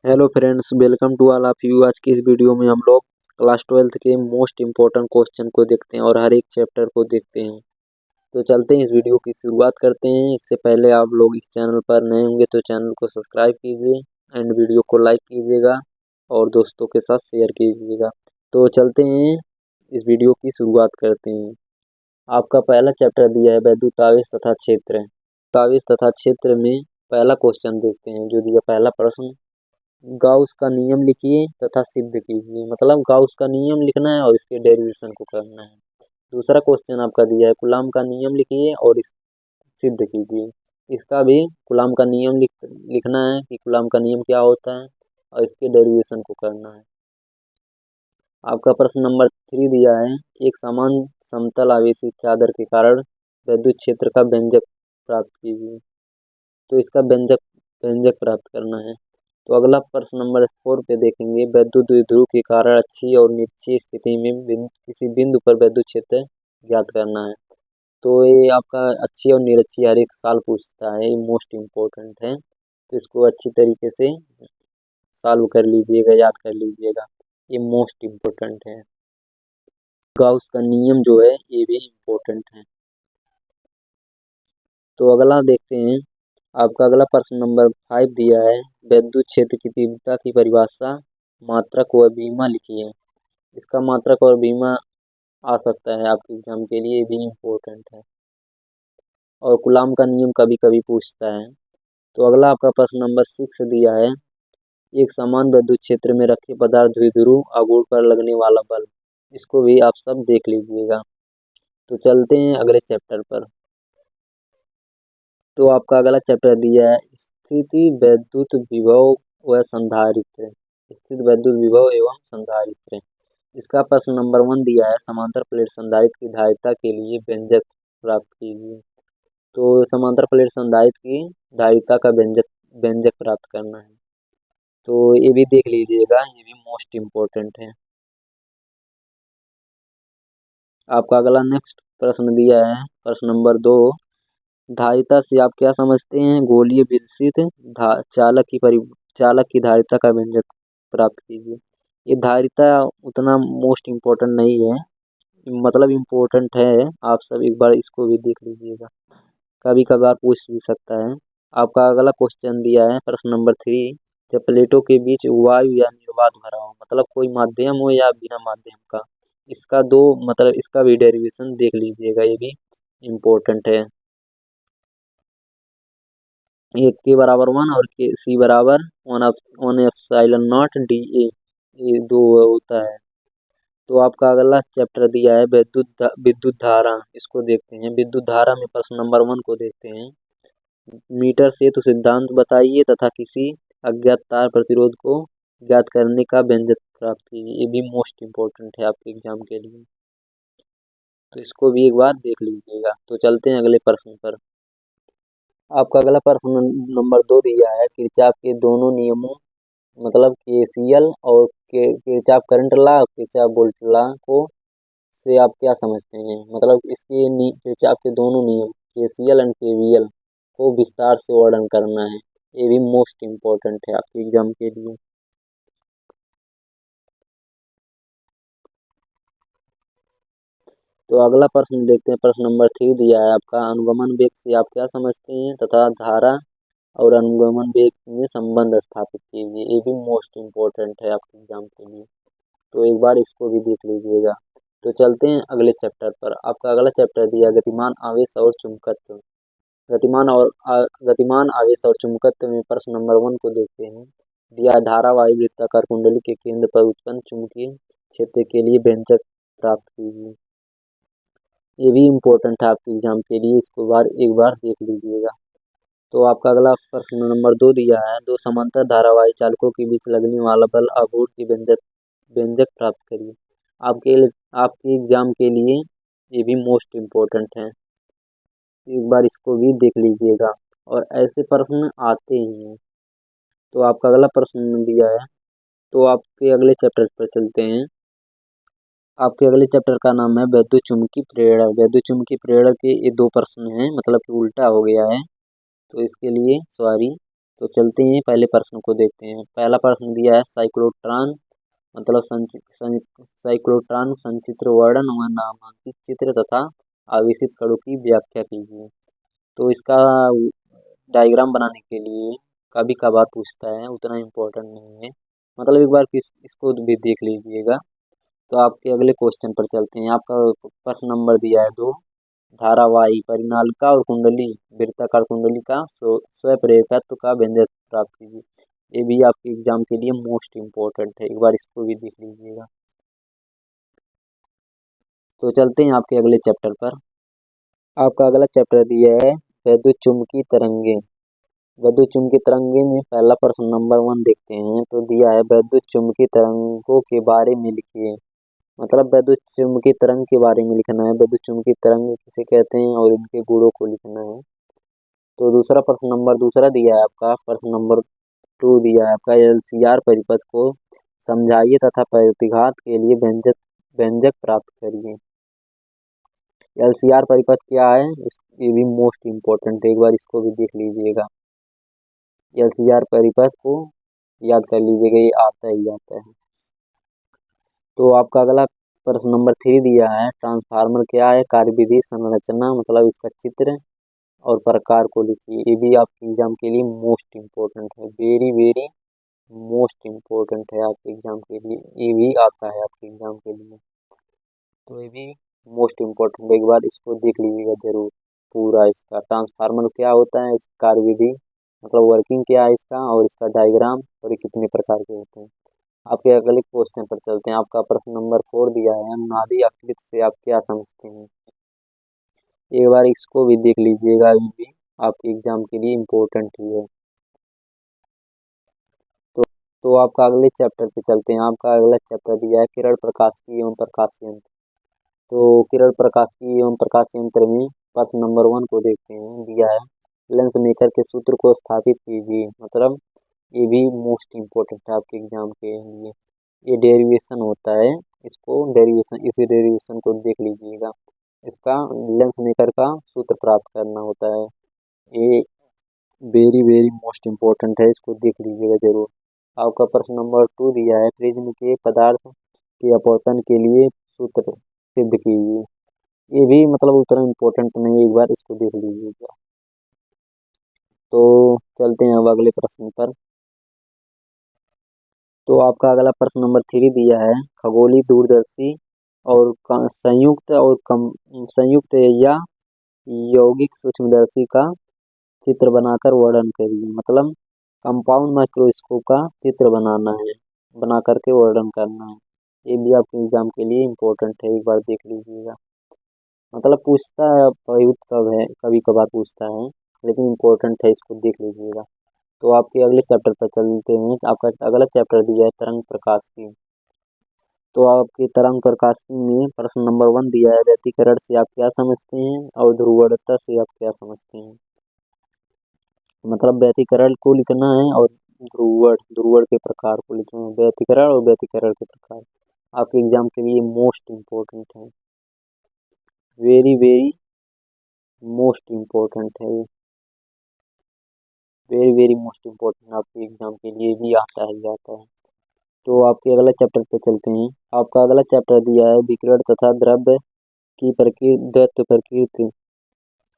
Hello friends, welcome to all of you. आज की इस वीडियो में हम लोग क्लास 12th के मोस्ट इम्पोर्टेंट क्वेश्चन को देखते हैं और हर एक चैप्टर को देखते हैं। तो चलते हैं, इस वीडियो की शुरुआत करते हैं। इससे पहले आप लोग इस चैनल पर नए होंगे तो चैनल को सब्सक्राइब कीजिए एंड वीडियो को लाइक कीजिएगा और दोस्तों के साथ शेयर कीजिएगा। तो चलते हैं, इस वीडियो की शुरुआत करते हैं। आपका पहला चैप्टर दिया है वैद्युत आवेश तथा क्षेत्र। आवेश तथा क्षेत्र में पहला क्वेश्चन देखते हैं जो दिया। पहला प्रश्न, गाउस का नियम लिखिए तथा सिद्ध कीजिए। मतलब गाउस का नियम लिखना है और इसके डेरिवेशन को करना है। दूसरा क्वेश्चन आपका दिया है कूलाम का नियम लिखिए और इस सिद्ध कीजिए। इसका भी कूलाम का नियम लिखना है कि कूलाम का नियम क्या होता है और इसके डेरिवेशन को करना है। आपका प्रश्न नंबर 3 दिया है, एक समान समतल आवेशित चादर के कारण विद्युत क्षेत्र का व्यंजक प्राप्त कीजिए। तो इसका व्यंजक व्यंजक प्राप्त करना है। तो अगला प्रश्न नंबर 4 पे देखेंगे, वैद्युत द्विध्रुव के कारण अक्षीय और निरक्षीय स्थिति में किसी बिंदु पर वैद्युत क्षेत्र ज्ञात करना है। तो ये आपका अक्षीय और निरक्षीय हर एक साल पूछता है, ये मोस्ट इम्पोर्टेंट है। तो इसको अच्छी तरीके से सॉल्व कर लीजिएगा, याद कर लीजिएगा, ये मोस्ट इम्पोर्टेंट है। गाउस का नियम जो है ये भी इम्पोर्टेंट है। तो अगला देखते हैं, आपका अगला प्रश्न नंबर 5 दिया है, विद्युत क्षेत्र की तीव्रता की परिभाषा मात्रक व बीमा लिखिए। इसका मात्रक और बीमा आ सकता है आपके एग्जाम के लिए, भी इम्पोर्टेंट है। और कूलाम का नियम कभी कभी पूछता है। तो अगला आपका प्रश्न नंबर 6 दिया है, एक समान विद्युत क्षेत्र में रखे पदार्थ द्विध्रुव आघूर्ण पर लगने वाला बल। इसको भी आप सब देख लीजिएगा। तो चलते हैं अगले चैप्टर पर। तो आपका अगला चैप्टर दिया है, स्थिति वैद्युत विभव व संधारित्र। स्थित वैद्युत विभव एवं संधारित्र। इसका प्रश्न नंबर 1 दिया है, समांतर प्लेट संधारित्र की धारिता के लिए व्यंजक प्राप्त कीजिए। तो समांतर प्लेट संधारित्र की धारिता का व्यंजक व्यंजक प्राप्त करना है। तो ये भी देख लीजिएगा, ये भी मोस्ट इम्पोर्टेंट है। आपका अगला नेक्स्ट प्रश्न दिया है, प्रश्न नंबर 2, धारिता से आप क्या समझते हैं? गोलीय विकसित चालक की धारिता का व्यंजक प्राप्त कीजिए। ये धारिता उतना मोस्ट इम्पोर्टेंट नहीं है, मतलब इम्पोर्टेंट है। आप सब एक बार इसको भी देख लीजिएगा, कभी कभार पूछ भी सकता है। आपका अगला क्वेश्चन दिया है, प्रश्न नंबर 3, जब प्लेटों के बीच वायु या निर्वात भरा हो, मतलब कोई माध्यम हो या बिना माध्यम का, इसका दो मतलब इसका भी डेरिवेशन देख लीजिएगा, ये भी इम्पोर्टेंट है। ए के बराबर 1 और के सी बराबर 1 एप्सिलॉन नॉट डी ए, ये दो होता है। तो आपका अगला चैप्टर दिया है विद्युत धारा। इसको देखते हैं। विद्युत धारा में प्रश्न नंबर 1 को देखते हैं, मीटर सेतु सिद्धांत बताइए तथा किसी अज्ञात तार प्रतिरोध को ज्ञात करने का व्यंजक प्राप्त कीजिए। ये भी मोस्ट इम्पोर्टेंट है आपके एग्जाम के लिए, तो इसको भी एक बार देख लीजिएगा। तो चलते हैं अगले प्रश्न पर। आपका अगला प्रश्न नंबर 2 दिया है, किरचॉफ के दोनों नियमों, मतलब केसीएल और किरचॉफ करंट लॉ और किरचॉफ वोल्टेज लॉ को से आप क्या समझते हैं? मतलब इसके किरचॉफ के दोनों नियम केसीएल एंड केवीएल को विस्तार से वर्णन करना है। ये भी मोस्ट इम्पोर्टेंट है आपके एग्जाम के लिए। तो अगला प्रश्न देखते हैं, प्रश्न नंबर 3 दिया है आपका, अनुगमन वेग से आप क्या समझते हैं तथा धारा और अनुगमन वेग में संबंध स्थापित कीजिए। ये भी मोस्ट इम्पोर्टेंट है आपके एग्जाम के लिए, तो एक बार इसको भी देख लीजिएगा। तो चलते हैं अगले चैप्टर पर। आपका अगला चैप्टर दिया गतिमान आवेश और चुंबकत्व। गतिमान आवेश और चुंबकत्व में प्रश्न नंबर 1 को देखते हैं। दिया धारा वायु वृत्ताकार कुंडली के केंद्र पर उत्पन्न चुंबकीय क्षेत्र के लिए व्यंजक प्राप्त कीजिए। ये भी इम्पोर्टेंट है आपके एग्जाम के लिए, इसको एक बार देख लीजिएगा। तो आपका अगला प्रश्न नंबर 2 दिया है, दो समांतर धारावाही चालकों के बीच लगने वाला बल आघूर्ण की व्यंजक प्राप्त करिए। आपके आपके एग्जाम के लिए ये भी मोस्ट इम्पोर्टेंट है, एक बार इसको भी देख लीजिएगा और ऐसे प्रश्न आते ही हैं। तो आपका अगला प्रश्न दिया है, तो आपके अगले चैप्टर पर चलते हैं। आपके अगले चैप्टर का नाम है वैद्युत चुम्बकीय प्रेरण। वैद्युत चुम्बकीय प्रेरण के ये दो प्रश्न हैं, मतलब कि उल्टा हो गया है, तो इसके लिए सॉरी। तो चलते हैं पहले प्रश्न को देखते हैं। पहला प्रश्न दिया है साइक्लोट्रॉन मतलब साइक्लोट्रॉन संचित्र वर्णन व नामांकित चित्र तथा आवेशित कणों की व्याख्या कीजिए। तो इसका डायग्राम बनाने के लिए कभी कभार पूछता है, उतना इम्पोर्टेंट नहीं है, मतलब एक बार इसको भी देख लीजिएगा। तो आपके अगले क्वेश्चन पर चलते हैं। आपका प्रश्न नंबर दिया है 2, धारावाही परिनालिका और कुंडली वृत्ताकार कुंडली का स्वप्रेरकत्व का व्यंजक प्राप्त कीजिए। ये भी आपके एग्जाम के लिए मोस्ट इम्पोर्टेंट है, एक बार इसको भी देख लीजिएगा। तो चलते हैं आपके अगले चैप्टर पर। आपका अगला चैप्टर दिया है वैद्युत चुंबकीय तरंगे। वैद्युत चुंबकीय तरंगे में पहला प्रश्न नंबर 1 देखते हैं। तो दिया है वैद्युत चुंबकीय तरंगों के बारे में लिखिए। मतलब वैद्युत चुंबकीय तरंग के बारे में लिखना है, वैद्युत चुंबकीय तरंग किसे कहते हैं और इनके गुणों को लिखना है। तो दूसरा प्रश्न नंबर दूसरा दिया है आपका, प्रश्न नंबर 2 दिया है आपका एलसीआर परिपथ को समझाइए तथा प्रतिघात के लिए व्यंजक प्राप्त करिए। एलसीआर परिपथ क्या है, ये भी मोस्ट इम्पोर्टेंट है, एक बार इसको भी देख लीजिएगा। एलसीआर परिपथ को याद कर लीजिएगा, ये आता ही आता है। तो आपका अगला प्रश्न नंबर 3 दिया है ट्रांसफार्मर क्या है, कार्यविधि संरचना मतलब इसका चित्र और प्रकार को लिखिए। ये भी आपके एग्जाम के लिए मोस्ट इम्पोर्टेंट है, वेरी वेरी मोस्ट इम्पोर्टेंट है आपके एग्जाम के लिए, ये भी आता है आपके एग्जाम के लिए। तो ये भी मोस्ट इम्पोर्टेंट, एक बार इसको देख लीजिएगा जरूर पूरा। इसका ट्रांसफार्मर क्या होता है, इसका कार्यविधि मतलब वर्किंग क्या है इसका, और इसका डायग्राम और ये कितने प्रकार के होते हैं। आपके अगले क्वेश्चन पर चलते हैं। आपका प्रश्न नंबर 4 दिया है अनुनादी आकृति से आप क्या समझते हैं। एक बार इसको भी देख लीजिएगा, ये भी आपके एग्जाम के लिए इम्पोर्टेंट ही है। तो आपका अगले चैप्टर पे चलते हैं। आपका अगला चैप्टर दिया है किरण प्रकाशिकी एवं प्रकाश यंत्र। तो किरण प्रकाशिकी एवं प्रकाश यंत्र में प्रश्न नंबर 1 को देखते हैं। दिया है लेंस मेकर के सूत्र को स्थापित कीजिए। मतलब ये भी मोस्ट इम्पोर्टेंट है आपके एग्जाम के लिए, ये डेरिवेशन होता है, इसको डेरिवेशन इसी डेरिवेशन को देख लीजिएगा। इसका लेंस मेकर का सूत्र प्राप्त करना होता है, ये वेरी वेरी मोस्ट इम्पोर्टेंट है, इसको देख लीजिएगा जरूर। आपका प्रश्न नंबर 2 दिया है प्रिज्म के पदार्थ के अपवर्तन के लिए सूत्र सिद्ध कीजिए। ये भी मतलब उतना इम्पोर्टेंट नहीं है, एक बार इसको देख लीजिएगा। तो चलते हैं अब अगले प्रश्न पर। तो आपका अगला प्रश्न नंबर 3 दिया है खगोलीय दूरदर्शी और संयुक्त या यौगिक सूक्ष्मदर्शी का चित्र बनाकर वर्णन करिए। मतलब कंपाउंड माइक्रोस्कोप का चित्र बनाना है, बना करके वर्णन करना है। ये भी आपके एग्जाम के लिए इम्पोर्टेंट है, एक बार देख लीजिएगा। मतलब पूछता है प्रयुक्त कब है, कभी कभार पूछता है, लेकिन इम्पोर्टेंट है, इसको देख लीजिएगा। तो आपके अगले चैप्टर पर चलते हैं। आपका अगला चैप्टर दिया है तरंग प्रकाश की। तो आपके तरंग प्रकाश में प्रश्न नंबर 1 दिया है व्यतिकरण से आप क्या समझते हैं और ध्रुवणता से आप क्या समझते हैं। मतलब व्यतिकरण को लिखना है और ध्रुवण के प्रकार को लिखना है, व्यतिकरण और व्यतिकरण के प्रकार आपके एग्जाम के लिए मोस्ट इम्पोर्टेंट है, वेरी वेरी मोस्ट इम्पोर्टेंट है, वेरी वेरी मोस्ट इम्पोर्टेंट आपके एग्जाम के लिए भी आता है। तो आपके अगला चैप्टर पे चलते हैं। आपका अगला चैप्टर दिया है विकिरण तथा द्रव्य की द्वैत प्रकृति,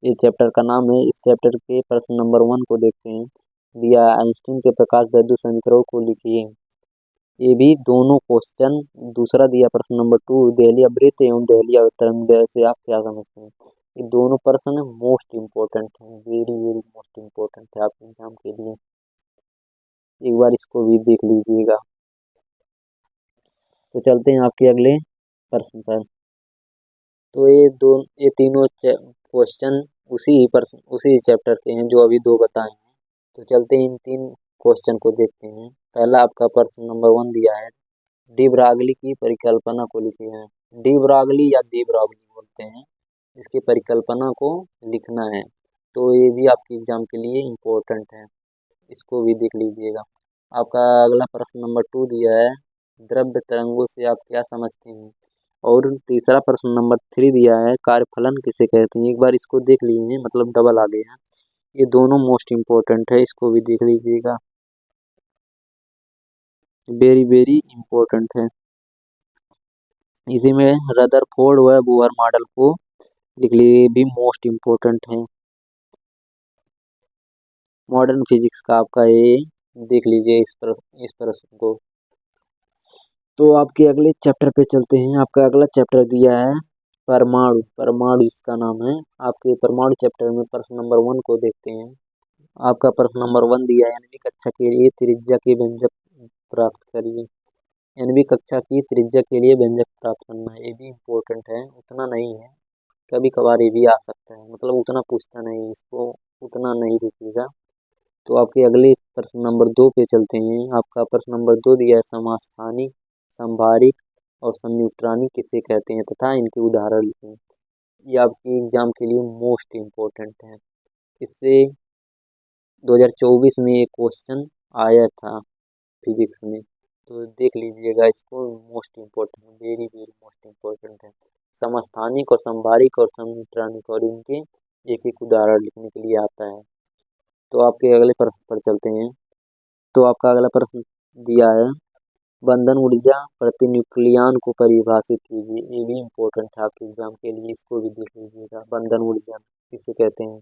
ये चैप्टर का नाम है। इस चैप्टर के प्रश्न नंबर 1 को देखते हैं। दिया आइंस्टीन के प्रकाश वैद्युत समीकरणों को लिखिए। ये भी दोनों क्वेश्चन, दूसरा दिया प्रश्न नंबर 2 देहली आवृत्त एवं देहली तरंग से आप क्या समझते हैं। ये दोनों प्रश्न मोस्ट इम्पोर्टेंट है, वेरी वेरी मोस्ट इम्पोर्टेंट है आपके एग्जाम के लिए, एक बार इसको भी देख लीजिएगा। तो चलते हैं आपके अगले प्रश्न पर। तो ये तीनों क्वेश्चन उसी चैप्टर के हैं जो अभी 2 बताए हैं। तो चलते हैं इन 3 क्वेश्चन को देखते हैं। पहला आपका प्रश्न नंबर 1 दिया है डी ब्रागली की परिकल्पना को लिखे हैं। डी ब्रागली या डी ब्रागली बोलते हैं, इसकी परिकल्पना को लिखना है। तो ये भी आपके एग्जाम के लिए इम्पोर्टेंट है, इसको भी देख लीजिएगा। आपका अगला प्रश्न नंबर 2 दिया है द्रव्य तरंगों से आप क्या समझते हैं। और तीसरा प्रश्न नंबर 3 दिया है कार्यफलन किसे कहते हैं। एक बार इसको देख लीजिए, मतलब डबल आ गया। ये दोनों मोस्ट इम्पोर्टेंट है, इसको भी देख लीजिएगा, वेरी वेरी इम्पोर्टेंट है। इसी में रदरफोर्ड व बोहर मॉडल को लिख लीजिए, भी मोस्ट इम्पोर्टेंट है। मॉडर्न फिजिक्स का आपका ये देख लीजिए इस प्रश्न को। तो आपके अगले चैप्टर पे चलते हैं। आपका अगला चैप्टर दिया है परमाणु, परमाणु इसका नाम है। आपके परमाणु चैप्टर में प्रश्न नंबर 1 को देखते हैं। आपका प्रश्न नंबर 1 दिया है, एनवी कक्षा के लिए त्रिज्या के व्यंजक प्राप्त करिए। एनवी कक्षा की त्रिज्या के लिए व्यंजक प्राप्त करना, ये भी इम्पोर्टेंट है, उतना नहीं है, कभी कभार ये भी आ सकता है, मतलब उतना पूछता नहीं, इसको उतना नहीं देखिएगा। तो आपके अगले प्रश्न नंबर 2 पे चलते हैं। आपका प्रश्न नंबर 2 दिया है, समस्थानिक, संभारिक और संन्यूट्रॉनिक किसे कहते हैं तथा इनके उदाहरण लिखें। ये आपके एग्जाम के लिए मोस्ट इम्पोर्टेंट है। इससे 2024 में एक क्वेश्चन आया था फिजिक्स में, तो देख लीजिएगा इसको, most important, very very most important है। समस्थानिक और संभारिक और संन्यूट्रॉनिक और इनके एक एक उदाहरण लिखने के लिए आता है। तो आपके अगले प्रश्न पर चलते हैं। तो आपका अगला प्रश्न दिया है, बंधन ऊर्जा प्रति न्यूक्लियन को परिभाषित कीजिए। ये भी इम्पोर्टेंट है आपके एग्जाम के लिए, इसको भी देख लीजिएगा, बंधन ऊर्जा किसे कहते हैं।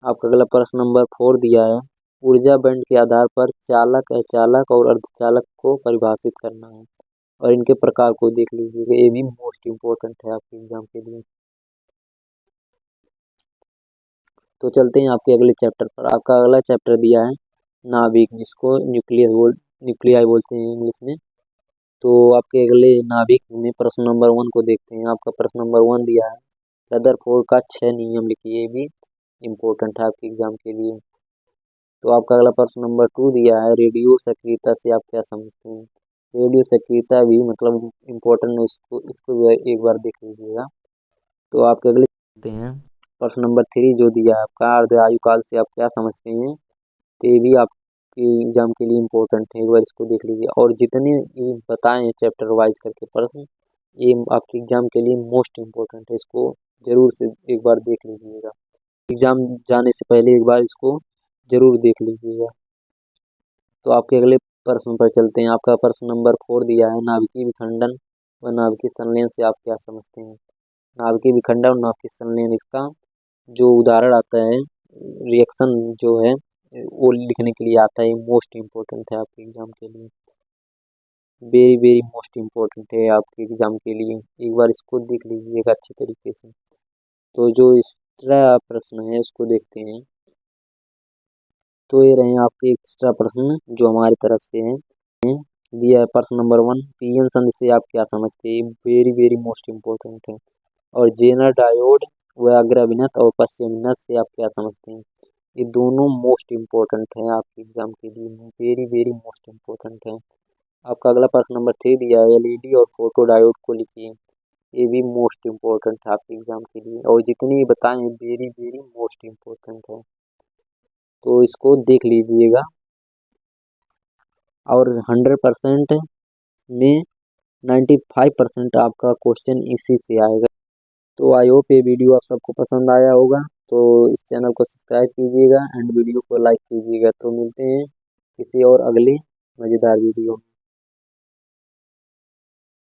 आपका अगला प्रश्न नंबर 4 दिया है, ऊर्जा बैंड के आधार पर चालक, अचालक और अर्धचालक को परिभाषित करना है और इनके प्रकार को देख लीजिएगा, ये भी मोस्ट इम्पोर्टेंट है आपके एग्जाम के लिए। तो चलते हैं आपके अगले चैप्टर पर। आपका अगला चैप्टर दिया है नाभिक, जिसको न्यूक्लियाई बोलते हैं इंग्लिश में। तो आपके अगले नाभिक में प्रश्न नंबर 1 को देखते हैं। आपका प्रश्न नंबर 1 दिया है, रदरफोर्ड का 6 नियम लिखिए, ये भी इम्पोर्टेंट है आपके एग्जाम के लिए। तो आपका अगला प्रश्न नंबर 2 दिया है, रेडियो सक्रियता से आप क्या समझते हैं। रेडियो सक्रियता भी मतलब इम्पोर्टेंट है, इसको भी एक बार देख लीजिएगा। तो आपके अगले देखते हैं प्रश्न नंबर 3 जो दिया है आपका, अर्ध आयुकाल से आप क्या समझते हैं। तो ये भी आपके एग्जाम के लिए इम्पोर्टेंट है, एक बार इसको देख लीजिए। और जितने ये बताए हैं चैप्टर वाइज करके प्रश्न, ये आपके एग्जाम के लिए मोस्ट इम्पोर्टेंट है, इसको जरूर से एक बार देख लीजिएगा, एग्जाम जाने से पहले एक बार इसको जरूर देख लीजिएगा। तो आपके अगले प्रश्न पर चलते हैं। आपका प्रश्न नंबर 4 दिया है, नाभिकीय विखंडन व नाभिकीय संलयन से आप क्या समझते हैं। नाभिकीय विखंडन और नाभिकीय संलयन, इसका जो उदाहरण आता है, रिएक्शन जो है वो लिखने के लिए आता है, मोस्ट इम्पोर्टेंट है आपके एग्जाम के लिए, वेरी वेरी मोस्ट इम्पोर्टेंट है आपके एग्जाम के लिए, एक बार इसको देख लीजिएगा अच्छे तरीके से। तो जो एक्स्ट्रा प्रश्न है उसको देखते हैं। तो ये रहे आपके एक्स्ट्रा प्रश्न जो हमारी तरफ से हैं। दिया है प्रश्न नंबर 1, पीएन संधि से आप क्या समझते हैं, वेरी वेरी मोस्ट इम्पोर्टेंट है। और जेनर डायोड व अग्रभिन्नत और पश्चिमिन्नत से आप क्या समझते हैं, ये दोनों मोस्ट इम्पोर्टेंट है आपके एग्जाम के लिए, वेरी वेरी मोस्ट इम्पोर्टेंट है। आपका अगला प्रश्न नंबर 3 दिया है, एलईडी और फोटो डायोड को लिखिए, ये भी मोस्ट इम्पोर्टेंट है आपके एग्जाम के लिए, और जितनी बताएं वेरी वेरी मोस्ट इम्पोर्टेंट है, तो इसको देख लीजिएगा। और 100% में 95% आपका क्वेश्चन इसी से आएगा। तो आई होप ये वीडियो आप सबको पसंद आया होगा। तो इस चैनल को सब्सक्राइब कीजिएगा एंड वीडियो को लाइक कीजिएगा। तो मिलते हैं किसी और अगले मज़ेदार वीडियो में।